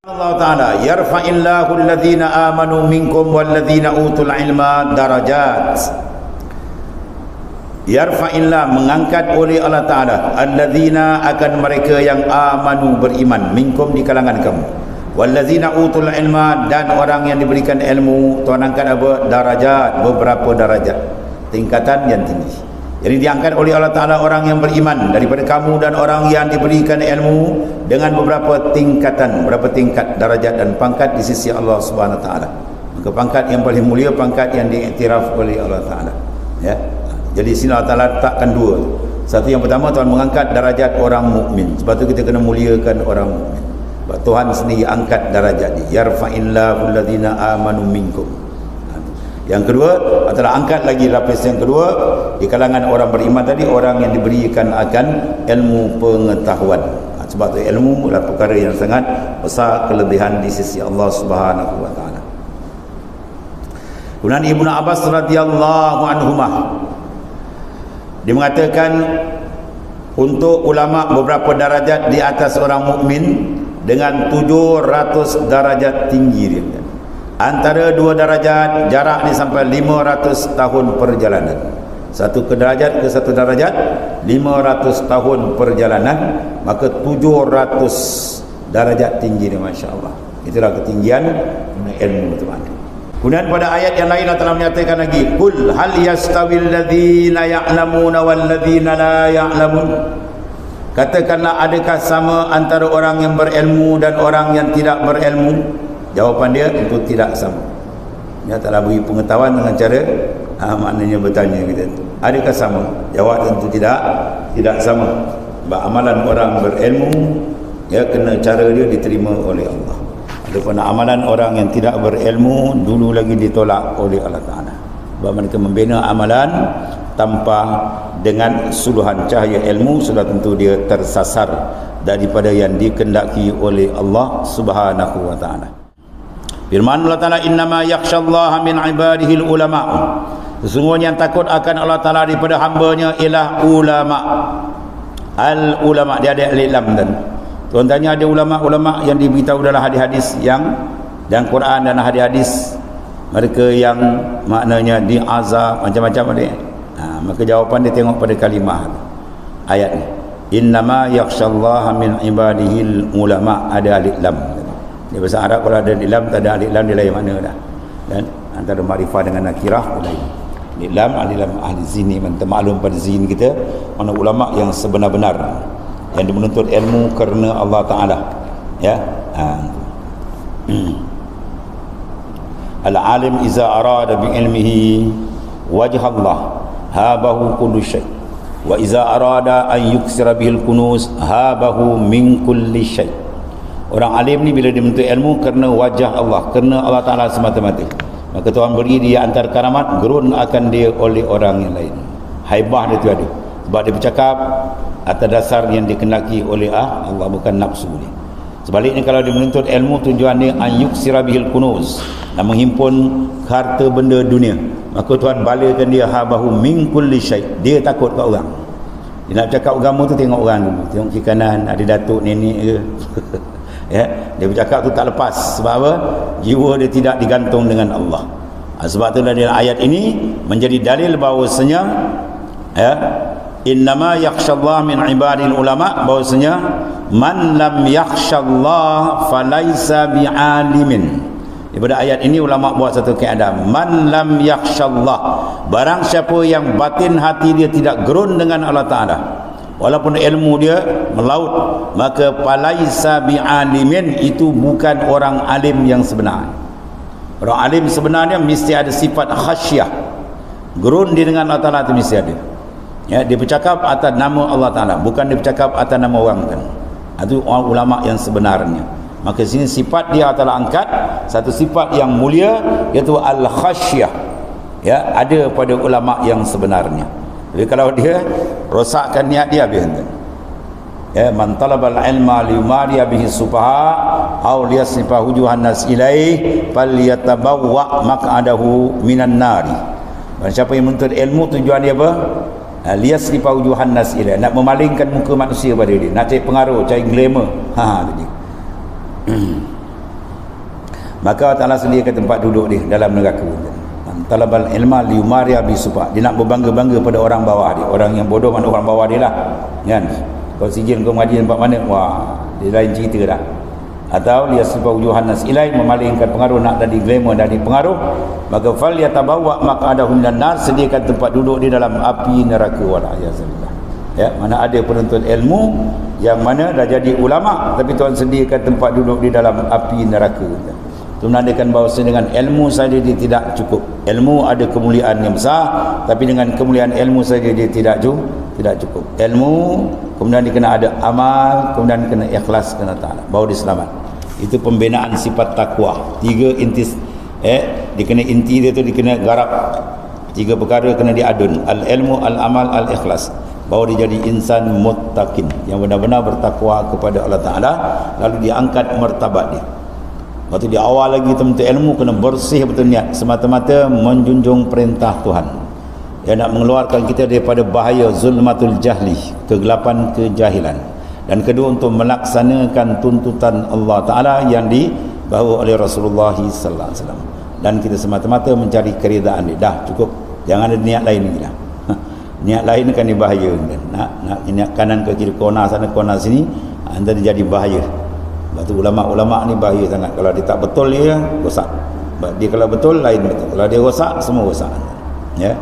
Allah Ta'ala yarfa'illahu alladhina amanu minkum walladhina utul ilma darajat. Yarfa'illah, mengangkat oleh Allah Ta'ala alladhina, akan mereka yang amanu, beriman, minkum, di kalangan kamu, walladhina utul ilma, dan orang yang diberikan ilmu. Tuhan angkat apa? Darajat, beberapa darajat, tingkatan yang tinggi. Jadi diangkat oleh Allah Ta'ala orang yang beriman daripada kamu dan orang yang diberikan ilmu dengan beberapa tingkatan, beberapa tingkat darajat dan pangkat di sisi Allah Subhanahu Wa Ta'ala. Maka pangkat yang paling mulia pangkat yang diiktiraf oleh Allah Ta'ala, ya. Jadi sini Allah Ta'ala letakkan dua. Satu, yang pertama, Tuhan mengangkat darajat orang mukmin. Sebab tu kita kena muliakan orang mukmin. Sebab Tuhan sendiri angkat darajat dia. Yarfa'illahu alladhina amanu minkum. Yang kedua adalah angkat lagi lapis yang kedua di kalangan orang beriman tadi, orang yang diberikan akan ilmu pengetahuan. Sebab tu ilmu adalah perkara yang sangat besar kelebihan di sisi Allah Subhanahu Wa Ta'ala. Kemudian Ibnu Abbas radhiyallahu anhumah, dia mengatakan untuk ulama beberapa darajat di atas orang mukmin dengan 700 darajat tinggi dia. Antara dua darajat jarak ni sampai 500 tahun perjalanan. Satu ke derajat ke satu darajat 500 tahun perjalanan, maka 700 darajat tinggi ni, masya-Allah. Itulah ketinggian ilmu, teman-teman. Kemudian pada ayat yang lain Allah Taala menyatakan lagi, qul hal yastawil ladzina ya'lamuna wal ladzina la ya'lamun. Katakanlah, adakah sama antara orang yang berilmu dan orang yang tidak berilmu? Jawapan dia itu tidak sama. Dia telah beri pengetahuan dengan cara maknanya bertanya kita, adakah sama? Jawab tentu tidak sama. Sebab amalan orang berilmu, ya, kena cara dia diterima oleh Allah. Adapun amalan orang yang tidak berilmu dulu lagi ditolak oleh Allah Ta'ala. Sebab mereka membina amalan tanpa dengan suluhan cahaya ilmu, sudah tentu dia tersasar daripada yang dikehendaki oleh Allah Subhanahu Wa Ta'ala. Firman Allah Ta'ala, innama yakhshallaha min ibadihil ulama. Sesungguhnya yang takut akan Allah Ta'ala daripada hambanya ialah ulama. Al ulama, dia ada alif lam dan. Tuan tanya, ada ulama-ulama yang diberitahu dalam hadis-hadis yang dan Quran dan hadis-hadis, mereka yang maknanya diazab macam-macam dia. Maka jawapan dia tengok pada kalimah ayat ni. Innama yakhshallaha min ibadihil ulama, ada alif lam. Di bahasa Arab kalau ada alif lam, tak ada alif lam, dia lain makna dah. Dan antara makrifah dengan nakirah lain. Alif lam ahli zini, maklum pada zin kita, mana ulama yang sebenar-benar yang menuntut ilmu kerana Allah Ta'ala, ya. Al-alim iza arada bi ilmihi wajh Allah habahu kullu syai, wa iza arada an yuksira bihil kunuz habahu min kulli syai. Orang alim ni bila dia menuntut ilmu kerana wajah Allah, kerana Allah Ta'ala semata-mata, maka Tuhan beri dia antar karamat, gerun akan dia oleh orang yang lain. Haibah dia tu ada, sebab dia bercakap atas dasar yang dikehendaki oleh Allah, bukan nafsu dia. Sebaliknya kalau dia menuntut ilmu, tujuan dia an yuksira bihil kunuz, nak menghimpun harta benda dunia, maka Tuhan balakan dia habahu min kulli syai. Dia takut kat orang. Dia nak cakap agama tu tengok orang dulu, tengok kiri kanan ada datuk nenek ke. Ya, dia bercakap tu tak lepas. Sebab apa? Jiwa dia tidak digantung dengan Allah. Sebab tu dalam ayat ini menjadi dalil bahawasanya, ya, innama yakhshallah min ibadil ulama, bahawasanya man lam yakhshallah falaisa bi'alimin. Daripada ayat ini ulama buat satu kaedah, man lam yakhshallah, barang siapa yang batin hati dia tidak gerun dengan Allah Ta'ala, walaupun ilmu dia melaut, maka falaisa bi'alimin, itu bukan orang alim yang sebenar. Orang alim sebenarnya mesti ada sifat khasyah, gerun dia dengan Allah Ta'ala, itu mesti ada. Ya, dia bercakap atas nama Allah Ta'ala, bukan dia bercakap atas nama orang kan. Itu orang ulama yang sebenarnya. Maka sini sifat dia Allah Ta'ala angkat, satu sifat yang mulia, iaitu al-khasyah, ya, ada pada ulama yang sebenarnya. Jadi kalau dia rosakkan niat dia, habis kan. Ya, man talabal ilma liyumariya bihi sufaha aw liyasnifa wujuhan nas ilaih falyatabawwa maq'adahu minan nari. Dan siapa yang menuntut ilmu, tujuan dia apa? liyasrifa wujuhan nas ilai, nak memalingkan muka manusia pada dia, nak cari pengaruh, cari glamour. Tadi. Maka Allah Ta'ala sediakan tempat duduk dia dalam neraka. Talabal ilma liyumariya bisufa, dia nak berbangga-bangga pada orang bawah dia. Orang yang bodoh mana orang bawah dia lah, kan? Kau sijil kau mengaji tempat mana, wah, dia lain cerita dah. Atau liyasrifa wujuhan nas ilai, memalingkan pengaruh, nak jadi glamour, jadi pengaruh. Maka fal yatabawa maq'adahu minan nar, sediakan tempat duduk di dalam api neraka. Wala yazillah. Ya, mana ada penuntut ilmu yang mana dah jadi ulama tapi Tuhan sediakan tempat duduk di dalam api neraka. Itu menandakan bahawa dengan ilmu saja dia tidak cukup. Ilmu ada kemuliaan yang besar, tapi dengan kemuliaan ilmu saja dia tidak cukup. Ilmu, kemudian dia kena ada amal, kemudian kena ikhlas kena ta'ala, baru dia selamat. Itu pembinaan sifat takwa. 3 intis, dia kena inti dia tu, dia kena garap 3 perkara kena diadun: al-ilmu, al-amal, al-ikhlas, baru dia jadi insan muttaqin yang benar-benar bertakwa kepada Allah Ta'ala. Lalu dia angkat martabat dia. Waktu di awal lagi tentang ilmu kena bersih betul niat, semata-mata menjunjung perintah Tuhan yang nak mengeluarkan kita daripada bahaya zulmatul jahli, kegelapan kejahilan. Dan kedua, untuk melaksanakan tuntutan Allah Ta'ala yang dibawa oleh Rasulullah sallallahu alaihi wasallam. Dan kita semata-mata mencari keridaan dia. Dah cukup, jangan ada niat lain lagi dah. Niat lain kan bahaya. Nak niat kanan ke kiri, kona sana kona sini, anda jadi bahaya. Sebab tu ulama-ulama ni bahaya sangat. Kalau dia tak betul dia rosak. Dia kalau betul lain betul. Kalau dia rosak, semua rosak. Ya.